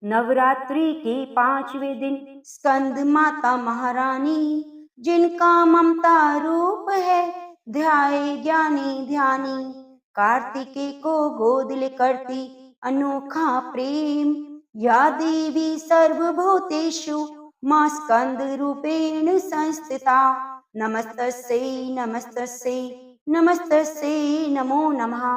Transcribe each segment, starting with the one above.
नवरात्रि के 5वें दिन स्कंद माता महारानी, जिनका ममता रूप है ध्याए ज्ञानी ध्यानी। कार्तिकेय को गोद ले करती अनोखा प्रेम, या देवी सर्वभूतेषु मां स्कंद रूपेण संस्थिता। नमस्तस्यै नमस्तस्यै नमस्तस्यै नमो नमः।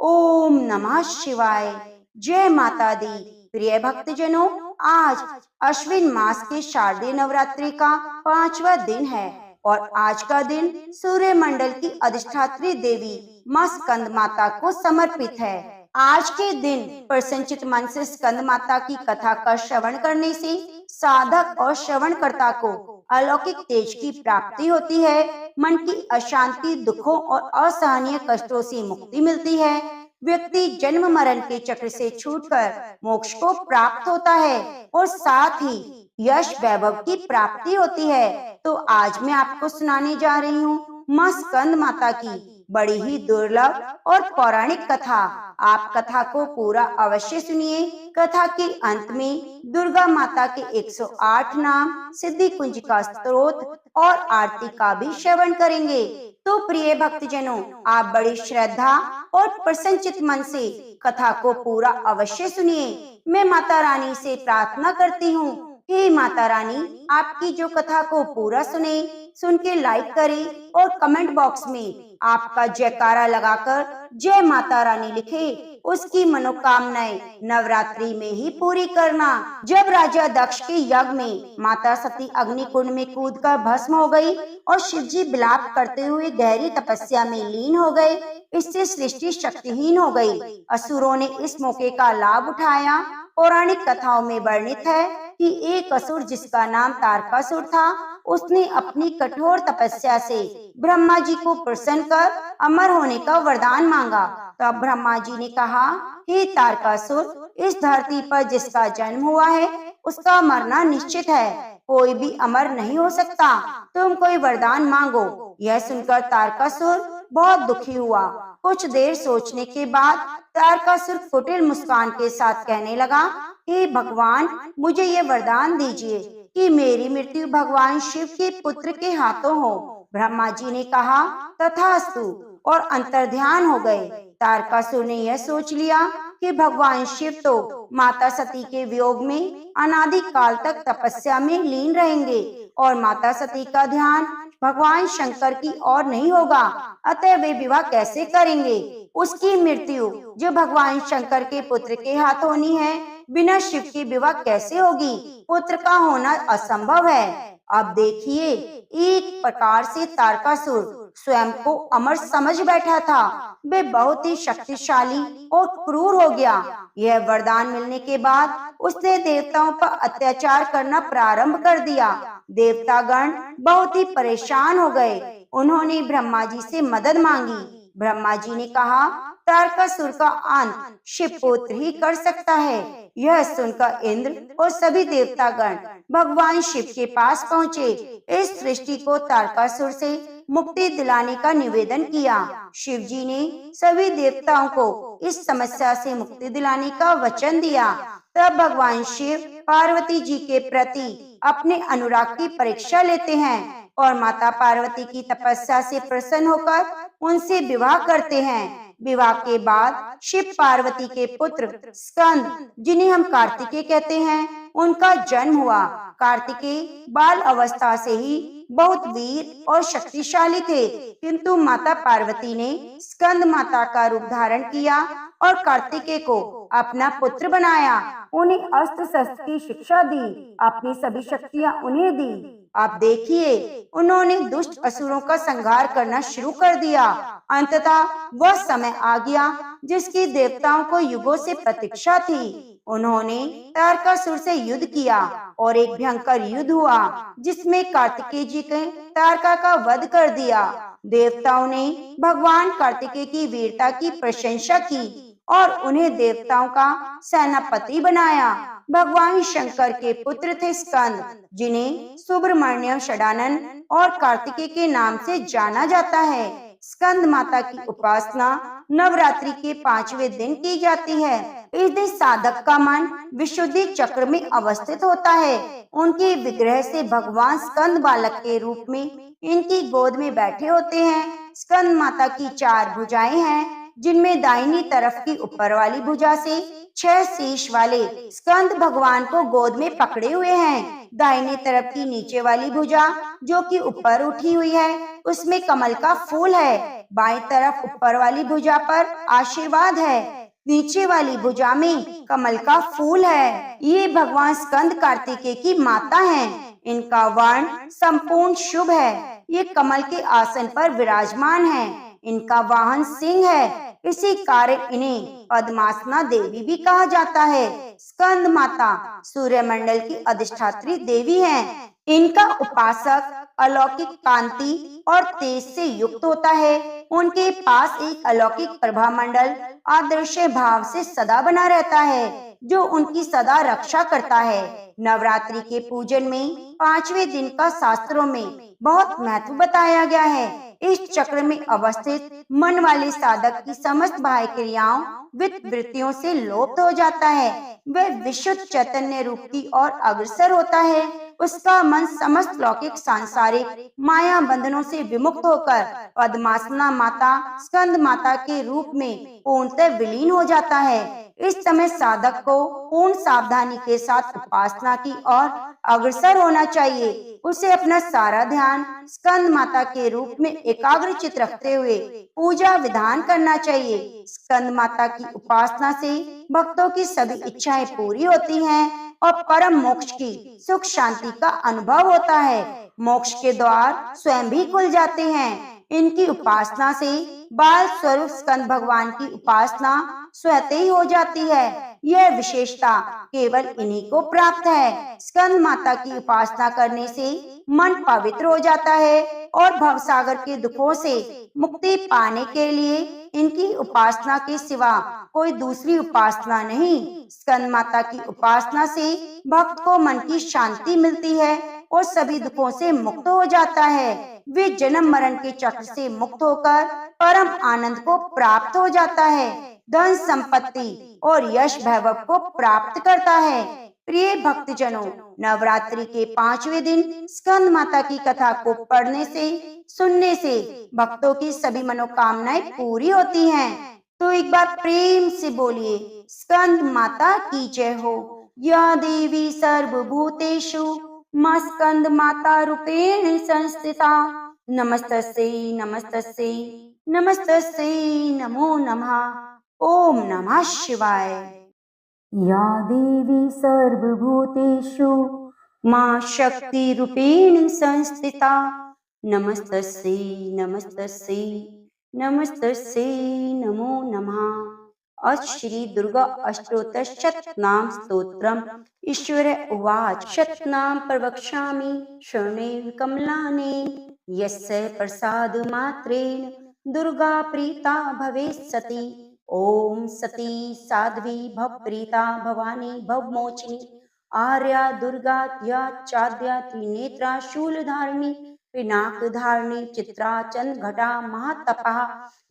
ओम नमः शिवाय। जय माता दी। प्रिय भक्तजनों, आज अश्विन मास के शारदीय नवरात्रि का 5वां दिन है और आज का दिन सूर्य मंडल की अधिष्ठात्री देवी मां स्कंद माता को समर्पित है। आज के दिन प्रसन्नचित मन से स्कंद माता की कथा का श्रवण करने से साधक और श्रवणकर्ता को अलौकिक तेज की प्राप्ति होती है। मन की अशांति, दुखों और असहनीय कष्टों से मुक्ति मिलती है। व्यक्ति जन्म मरण के चक्र से छूटकर मोक्ष को प्राप्त होता है और साथ ही यश वैभव की प्राप्ति होती है। तो आज मैं आपको सुनाने जा रही हूँ मां स्कंद माता की बड़ी ही दुर्लभ और पौराणिक कथा। आप कथा को पूरा अवश्य सुनिए। कथा के अंत में दुर्गा माता के 108 नाम, सिद्धि कुंज का स्तोत्र और आरती का भी श्रवण करेंगे। तो प्रिय भक्तजनों, आप बड़ी श्रद्धा और प्रसन्नचित मन से कथा को पूरा अवश्य सुनिए। मैं माता रानी से प्रार्थना करती हूँ, हे माता रानी, आपकी जो कथा को पूरा सुन के लाइक करें और कमेंट बॉक्स में आपका जयकारा लगाकर जय माता रानी लिखे। उसकी मनोकामनाएं नवरात्रि में ही पूरी करना। जब राजा दक्ष के यज्ञ में माता सती अग्नि कुंड में कूदकर भस्म हो गई और शिव जी विलाप करते हुए गहरी तपस्या में लीन हो गए, इससे सृष्टि शक्तिहीन हो गई। असुरों ने इस मौके का लाभ उठाया। पौराणिक कथाओं में वर्णित है कि एक असुर जिसका नाम तारकासुर था, उसने अपनी कठोर तपस्या से ब्रह्मा जी को प्रसन्न कर अमर होने का वरदान मांगा। तब ब्रह्मा जी ने कहा, हे तारकासुर, इस धरती पर जिसका जन्म हुआ है उसका मरना निश्चित है, कोई भी अमर नहीं हो सकता, तुम कोई वरदान मांगो। यह सुनकर तारकासुर बहुत दुखी हुआ। कुछ देर सोचने के बाद तारकासुर कुटिल मुस्कान के साथ कहने लगा, हे भगवान, मुझे ये वरदान दीजिए कि मेरी मृत्यु भगवान शिव के पुत्र के हाथों हो। ब्रह्मा जी ने कहा, तथास्तु, और अंतर्ध्यान हो गए। तारकासुर ने यह सोच लिया कि भगवान शिव तो माता सती के वियोग में अनादि काल तक तपस्या में लीन रहेंगे और माता सती का ध्यान भगवान शंकर की ओर नहीं होगा, अतः वे विवाह कैसे करेंगे। उसकी मृत्यु जो भगवान शंकर के पुत्र के हाथ होनी है, बिना शिव के विवाह कैसे होगी। पुत्र का होना असंभव है। अब देखिए, एक प्रकार से तारकासुर स्वयं को अमर समझ बैठा था। वे बहुत ही शक्तिशाली और क्रूर हो गया। यह वरदान मिलने के बाद उसने देवताओं पर अत्याचार करना प्रारंभ कर दिया। देवतागण बहुत ही परेशान हो गए। उन्होंने ब्रह्मा जी से मदद मांगी। ब्रह्मा जी ने कहा, तारकासुर का अंत शिवपुत्र ही कर सकता है। यह सुनकर इंद्र और सभी देवतागण भगवान शिव के पास पहुँचे। इस सृष्टि को तारकासुर से मुक्ति दिलाने का निवेदन किया। शिव जी ने सभी देवताओं को इस समस्या से मुक्ति दिलाने का वचन दिया। तब भगवान शिव पार्वती जी के प्रति अपने अनुराग की परीक्षा लेते हैं और माता पार्वती की तपस्या से प्रसन्न होकर उनसे विवाह करते हैं। विवाह के बाद शिव पार्वती के पुत्र स्कंद, जिन्हें हम कार्तिकेय कहते हैं, उनका जन्म हुआ। कार्तिकेय बाल अवस्था से ही बहुत वीर और शक्तिशाली थे, किंतु माता पार्वती ने स्कंद माता का रूप धारण किया और कार्तिकेय को अपना पुत्र बनाया। उन्हें अस्त्र शस्त्र की शिक्षा दी, अपनी सभी शक्तियां उन्हें दी। आप देखिए, उन्होंने दुष्ट असुरों का संहार करना शुरू कर दिया। अंततः वह समय आ गया जिसकी देवताओं को युगों से प्रतीक्षा थी। उन्होंने तारकासुर से युद्ध किया और एक भयंकर युद्ध हुआ जिसमें कार्तिकेय जी ने तारका का वध कर दिया। देवताओं ने भगवान कार्तिकेय की वीरता की प्रशंसा की और उन्हें देवताओं का सेनापति बनाया। भगवान शंकर के पुत्र थे स्कंद, जिन्हें सुब्रमण्य षडानन और कार्तिकेय के नाम से जाना जाता है। स्कंद माता की उपासना नवरात्रि के 5वें दिन की जाती है। इस दिन साधक का मन विशुद्धि चक्र में अवस्थित होता है। उनके विग्रह से भगवान स्कंद बालक के रूप में इनकी गोद में बैठे होते हैं। स्कंद माता की 4 भुजाएं हैं, जिनमें दाहिनी तरफ की ऊपर वाली भुजा से 6 शीश वाले स्कंद भगवान को गोद में पकड़े हुए हैं। दाहिनी तरफ की नीचे वाली भुजा जो कि ऊपर उठी हुई है, उसमें कमल का फूल है। बाईं तरफ ऊपर वाली भुजा पर आशीर्वाद है, नीचे वाली भुजा में कमल का फूल है। ये भगवान स्कंद कार्तिकेय की माता हैं। इनका वर्ण संपूर्ण शुभ है। ये कमल के आसन पर विराजमान है। इनका वाहन सिंह है। इसी कारण इन्हें पद्मासना देवी भी कहा जाता है। स्कंद माता सूर्य मंडल की अधिष्ठात्री देवी हैं। इनका उपासक अलौकिक कांति और तेज से युक्त होता है। उनके पास एक अलौकिक प्रभा मंडल अदृश्य भाव से सदा बना रहता है, जो उनकी सदा रक्षा करता है। नवरात्रि के पूजन में 5वें दिन का शास्त्रों में बहुत महत्व बताया गया है। इस चक्र में अवस्थित मन वाले साधक की समस्त बाह्य क्रियाओं वृत्तियों से लोप हो जाता है। वह विशुद्ध चैतन्य रूप की ओर अग्रसर होता है। उसका मन समस्त लौकिक सांसारिक माया बंधनों से विमुक्त होकर पद्मासना माता स्कंद माता के रूप में पूर्णतः विलीन हो जाता है। इस समय साधक को पूर्ण सावधानी के साथ उपासना की ओर अग्रसर होना चाहिए। उसे अपना सारा ध्यान स्कंद माता के रूप में एकाग्रचित रखते हुए पूजा विधान करना चाहिए। स्कंद माता की उपासना से भक्तों की सभी इच्छाएं पूरी होती हैं और परम मोक्ष की सुख शांति का अनुभव होता है। मोक्ष के द्वार स्वयं भी खुल जाते हैं। इनकी उपासना से बाल स्वरूप स्कंद भगवान की उपासना स्वतः ही हो जाती है। यह विशेषता केवल इन्हीं को प्राप्त है। स्कंद माता की उपासना करने से मन पवित्र हो जाता है और भवसागर के दुखों से मुक्ति पाने के लिए इनकी उपासना के सिवा कोई दूसरी उपासना नहीं। स्कंद माता की उपासना से भक्त को मन की शांति मिलती है और सभी दुखों से मुक्त हो जाता है। वे जन्म मरण के चक्र से मुक्त होकर परम आनंद को प्राप्त हो जाता है, धन संपत्ति और यश वैभव को प्राप्त करता है। प्रिय भक्तजनों, नवरात्रि के 5वें दिन स्कंद माता की कथा को पढ़ने से सुनने से भक्तों की सभी मनोकामनाएं पूरी होती हैं। तो एक बार प्रेम से बोलिए, स्कंद माता की जय हो। या देवी सर्वभूतेषु मां स्कंद माता रूपेण संस्थिता। नमस्तस्यै नमस्तस्यै नमस्तस्यै नमो नमः। ओम नमः शिवाय। या देवी सर्वभूतेषु मां शक्ति रूपेण संस्थिता। नमस्तस्यै नमस्तस्यै नमस्तस्यै नमो नमः। अथ श्री दुर्गा अष्टोत्तर शतनाम स्तोत्रम। ईश्वर उवाच शतनाम प्रवक्ष्यामि शृणुष्व कमलानि। यस्य प्रसाद मात्रेण दुर्गा प्रीता भवेत् सती। ओम सती साध्वी भव प्रीता भवानी भव मोचिनी। आर्या दुर्गा या चाद्या त्रिनेत्रा शूलधारिणी पिनाक धारिणी चित्रा चंद घटा महातपा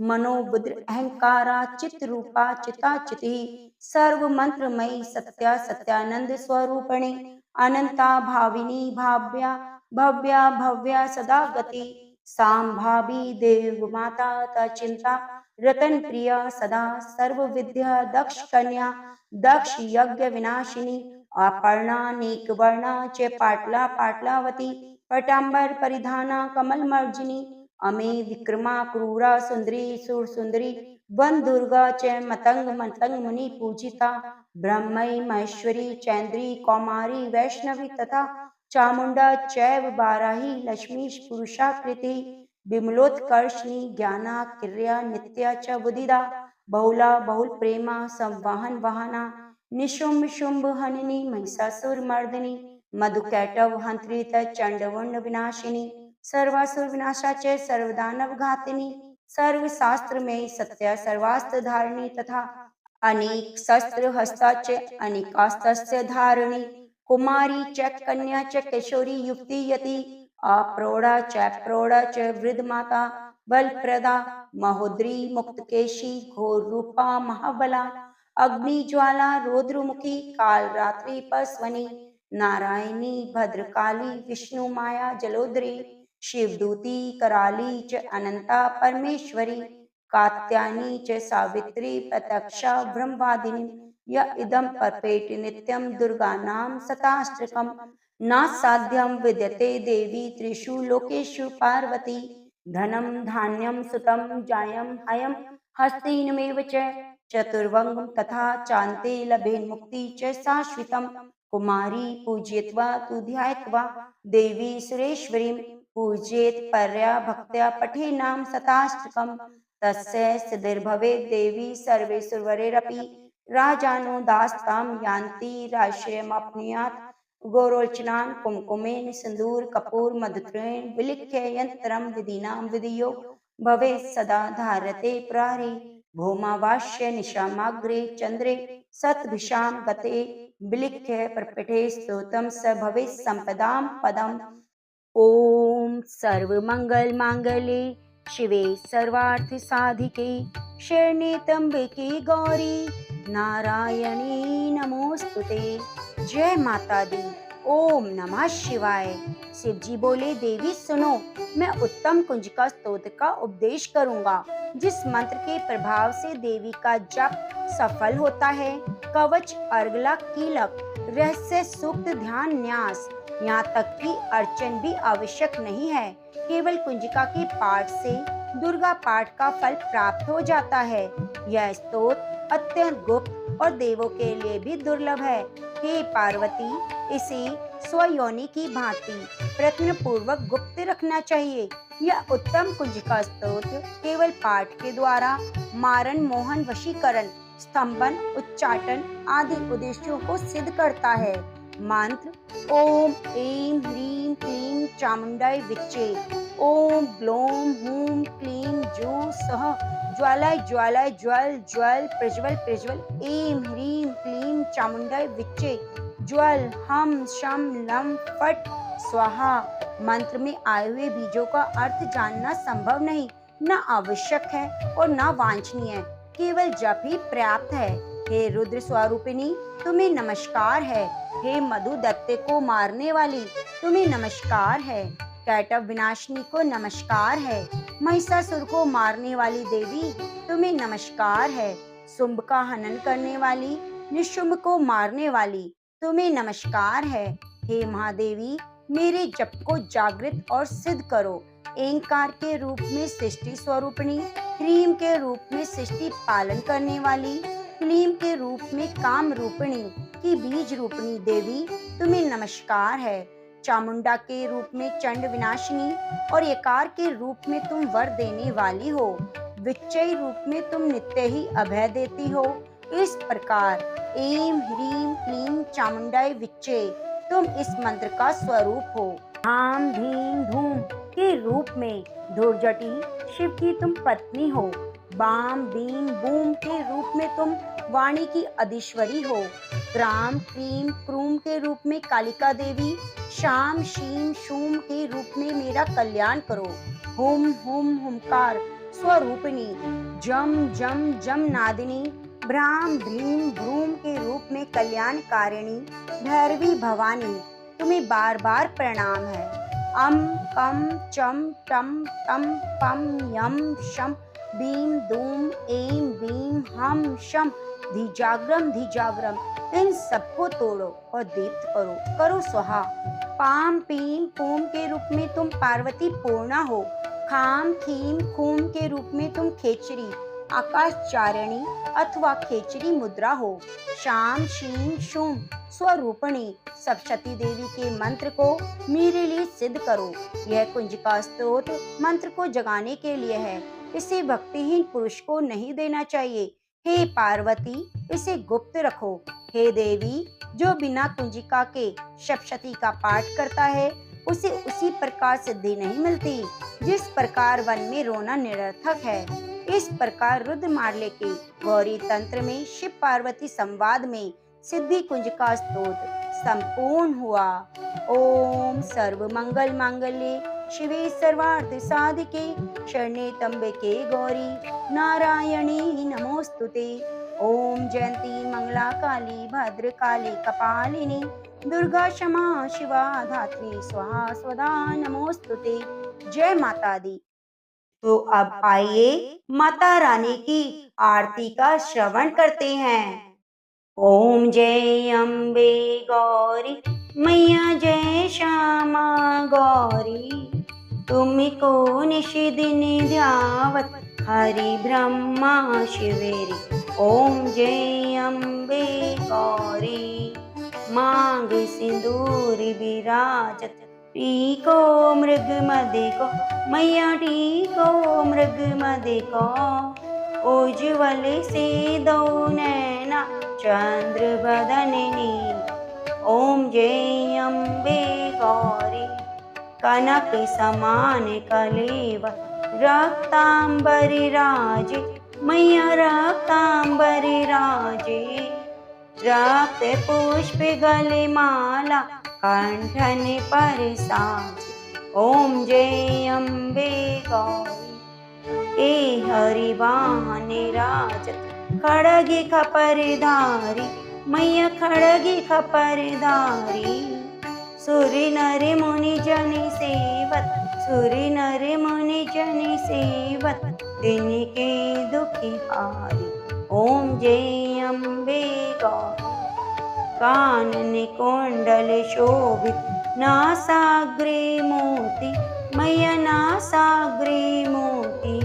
मनोबुद्र अहंकारा चित रूपा चिता चिति सर्व मंत्रमयी सत्या सत्यानंद स्वरूपिणी अनंता भाविनी भाव्या भव्या भव्या सदा गति सांभावी देव माता तचिंता रतन प्रिया सदा सर्व विद्या दक्ष कन्या दक्ष यज्ञ विनाशिनी अपर्णा नीक वर्णा च पाटला पाटलावती पटांबर परिधाना कमल मर्जिनी अमे विक्रमा क्रूरा सुंदरी सुर सुंदरी वन दुर्गा च मतंग मतंग मुनि पूजिता ब्रह्मई महेश्वरी चैन्द्री कौमारी वैष्णवी तथा चामुंडा चैव बाराही लक्ष्मी पुरुषाकृति विमलोत्कर्षणी ज्ञाना क्रिया नित्या च बुधिदा बहुला बहुल प्रेमा संवाहन वाहना निशुंभ शुंभ हनिनी महिषासुर मर्दिनी मधुकैटव हंत्रित चंडवंड विनाशिनी सर्वासुर विनाशा च सर्वदानव घातिनी सर्व शास्त्र में सत्या सर्वास्त्र धारिणी तथा अनेक शस्त्र हस्ता च अनेकास्त्र धारिणी कुमारी च कन्या च किशोरी युक्ति यति अप्रौढ़ा च प्रौढ़ा च वृद्ध माता बलप्रदा महोदरी मुक्तकेशी घोर रूपा महाबला अग्नि ज्वाला रौद्रमुखी काल रात्रि पार्श्वनी नारायणी भद्रकाली विष्णु माया जलोदरी शिवदूती कराली च अनंता परमेश्वरी कात्यायनी च सावित्री प्रत्यक्षा ब्रह्मवादिनी य इदं पर्पेट नित्यं दुर्गानां शताष्टकम् न साध्यं विद्यते देवी त्रिषु लोकेषु पार्वती धनं धान्यं सुतं जायं हयं हस्तिनमेव च चतुर्वङ्गं तथा चान्ते लभेन्मुक्ति च शाश्वतं कुमारी पूजयित्वा तु ध्यायित्वा देवी सुरेश्वरीं पूजयेत् परया भक्त्या पठेनां शताष्टकम् तस्य सिद्धिर्भवेत् देवी सर्वेषु राजानो दास्तां यान्ति राश्रयमप्नुयात् गौरोचनान् कुमकुमेन सिन्दूर कपूर मधुत्रेण विलिख्य यन्त्रं विधिनां विधियो भवेत् सदा धारते प्रारे भौमावास्य निशामाग्रे चन्द्रे सतभिषां गते विलिख्य प्रपठे स्तोत्रं स भवेत् सम्पदां पदम्। ओम सर्वमंगल मांगल्ये शिवे सर्वार्थ साधिके शरण्ये त्र्यंबके गौरी नारायणी नमोस्तुते। जय माता दी। ओम नमः शिवाय। शिव जी बोले, देवी सुनो, मैं उत्तम कुंजिका स्तोत्र का उपदेश करूंगा जिस मंत्र के प्रभाव से देवी का जप सफल होता है। कवच, अर्गला, कीलक, रहस्य, सूक्त, ध्यान, न्यास, यहाँ तक कि अर्चन भी आवश्यक नहीं है। केवल कुंजिका के पाठ से दुर्गा पाठ का फल प्राप्त हो जाता है। यह स्तोत्र अत्यंत गुप्त और देवों के लिए भी दुर्लभ है। हे पार्वती, इसे स्वयोनि की भांति प्रयत्न पूर्वक गुप्त रखना चाहिए। यह उत्तम कुंजिका स्तोत्र केवल पाठ के द्वारा मारण, मोहन, वशीकरण, स्तंभन, उच्चाटन आदि उद्देश्यों को सिद्ध करता है। मंत्र ओम ऐं ह्रीं क्लीं चामुंडाय विच्चे। ओम ग्लौम हूं क्लीं जू सः ज्वालाय ज्वालाय ज्वल ज्वल प्रज्वल प्रज्वल। ऐं ह्रीं क्लीं चामुंडाय विच्चे ज्वल हम शम लम फट स्वाहा। मंत्र में आए हुए बीजों का अर्थ जानना संभव नहीं, न आवश्यक है और न वांछनीय, केवल जप ही पर्याप्त है। हे रुद्र स्वरूपिणी, तुम्हें नमस्कार है। हे मधु दैत्य को मारने वाली, तुम्हें नमस्कार है। कैटव विनाशिनी को नमस्कार है। महिषासुर को मारने वाली देवी, तुम्हें नमस्कार है। शुंभ का हनन करने वाली, निशुंभ को मारने वाली, तुम्हें नमस्कार है। हे महादेवी, मेरे जप को जागृत और सिद्ध करो। एंकार के रूप में सृष्टि स्वरूपिणी, ह्रीम के रूप में सृष्टि पालन करने वाली, क्लीम के रूप में काम रूपिणी की बीज रूपिणी देवी, तुम्हें नमस्कार है। चामुंडा के रूप में चंड विनाशिनी और यकार के रूप में तुम वर देने वाली हो। विच्चय रूप में तुम नित्य ही अभय देती हो। इस प्रकार ऐं ह्रीं क्लीं चामुंडाय विच्चे तुम इस मंत्र का स्वरूप हो। धाम धीम धूम के रूप में धूर्जटी शिव की तुम पत्नी हो। बाम बीम बूम के रूप में तुम वाणी की अधीश्वरी हो। क्राम क्रीम क्रूम के रूप में कालिका देवी, शाम शीम शूम के रूप में मेरा कल्याण करो। हुम हुम हुमकार स्वरूपिणी, जम जम जम नादिनी, भ्राम भ्रीम भ्रूम के रूप में कल्याणकारिणी भैरवी भवानी, तुम्हें बार बार प्रणाम है। अम कम चम टम टम पम यम शम बीम दूम ऐं बीम हम शम धिजाग्रम इन सबको तोड़ो और दीप्त करो, करो स्वाहा। पाम पीम पूम के रूप में तुम पार्वती पूर्णा हो। खाम खीम खूम के रूप में तुम खेचरी आकाशचारिणी अथवा खेचरी मुद्रा हो। शाम शीम शूम स्वरूपणी सप्तशती देवी के मंत्र को मेरे लिए सिद्ध करो। यह कुंजिका स्तोत्र मंत्र को जगाने के लिए है, इसे भक्तिहीन पुरुष को नहीं देना चाहिए। हे पार्वती, इसे गुप्त रखो। हे देवी, जो बिना कुंजिका के सप्तशती का पाठ करता है उसे उसी प्रकार सिद्धि नहीं मिलती जिस प्रकार वन में रोना निरर्थक है। इस प्रकार रुद्रमाल्य के गौरी तंत्र में शिव पार्वती संवाद में सिद्धि कुंजिका स्तोत्र संपूर्ण हुआ। ओम सर्व मंगल मांगल्ये शिवे सर्वार्थ साधिके शरण्ये त्र्यंबके गौरी नारायणी नमोस्तुते। ओम जयंती मंगला काली भद्रकाली कपालिनी दुर्गा क्षमा शिवा धात्री स्वाहा स्वधा नमोस्तुते। जय माता दी। तो अब आइए माता रानी की आरती का श्रवण करते हैं। ओम जय अम्बे गौरी मैया जय श्यामा गौरी तुमको निश दिन ध्यावत हरि ब्रह्मा शिवेरी। ओम जय अम्बे गौरी मांग सिंदूर विराजत टीको मृग मदिको मैया टीको मृग मदिको उज्ज्वल से दो नैना चंद्र बदननी। ओम जय अम्बे गौरी कनक समान कलेव रक्तांबरी राजे मैया रक्तांबरी राजे रक्त पुष्प गले माला कंठन पर साजे। ओम जय अम्बे गौरी ए हरि वाहन राजत खड़गी खपरधारी मैया खड़गी खपरधारी सुरि नर मुनि जन सेवत सुरि नर मुनि जन सेवत दिन के दुखी हारी। ओम जय अम्बे गौरी कानन कुंडल शोभित नासाग्रे मोती मैया नासाग्रे मोती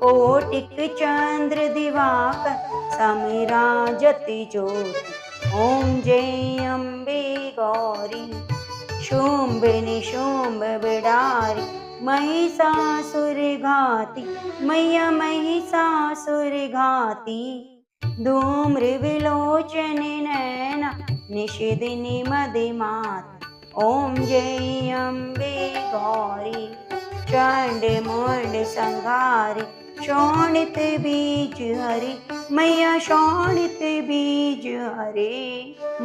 कोटिक चंद्र दिवाकर समिराजत ज्योति। ओम जय अम्बे गौरी शुंभ निशुंभ बिडारी महिषासुर घाती मैया महिषासुर घाती धूम्र विलोचन नैना निशिदिनी मदिमात। ओम जय अम्बे गौरी चंड मुंड संघारी शोणित बीज हरि मैया शोणित बीज हरे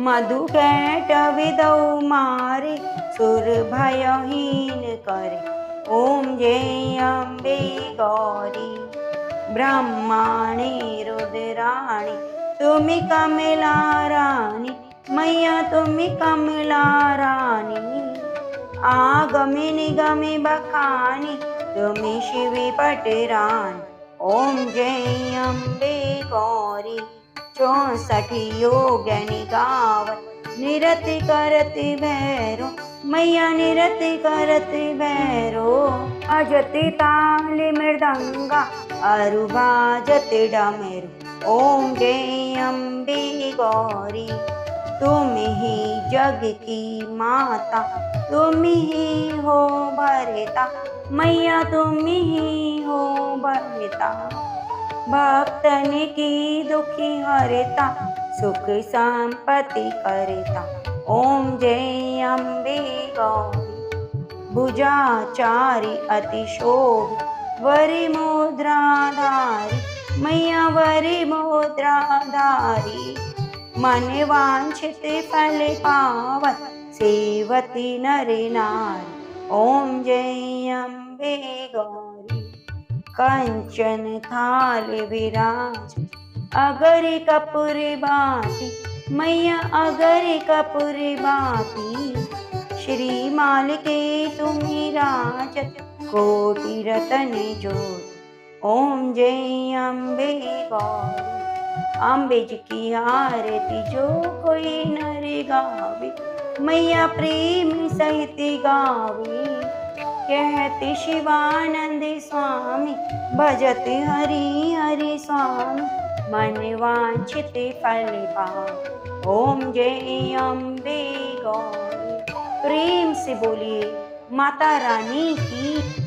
मधु कैट विदौ मारे सुर भयहीन करे। ओम जय अम्बे गौरी ब्रह्माणी रुद्राणी तुमि कमला रानी मैया तुमि कमला रानी आगमे निगमे बखानी तुमि शिवी पटरानी। ओम जय अम्बे गौरी 64 योगनी गावत निरति करति भैरो मैया निरति करति भैरो अजति ताल मृदंगा अरु बाजत डमरू। ओम जय अम्बे गौरी तुम ही जग की माता तुम ही हो भरता मैया तुम ही हो भरता भक्तन की दुखी हरता सुख संपत्ति करता। ओम जय अम्बे गौरी भुजाचारी अति शोभ वरी मुद्राधारी मैया वरी मुद्राधारी मन वांछित फल पावत सेवती नर नारी। ओम जय अम्बे गौरी कंचन थाल विराज अगर कपूर बाती मैया अगर कपूर बाती श्री माल के तुम्ही राजत कोटि रतन जोत। ओम जय अम्बे गौरी अम्बे जी की आरती जो कोई नर गावे मैया प्रेम सहित गावे कहते शिवानंद स्वामी भजत हरि हरि स्वामी मन वांछित फल पावे। ओम जय अम्बे गौरी प्रेम से बोलिए माता रानी की।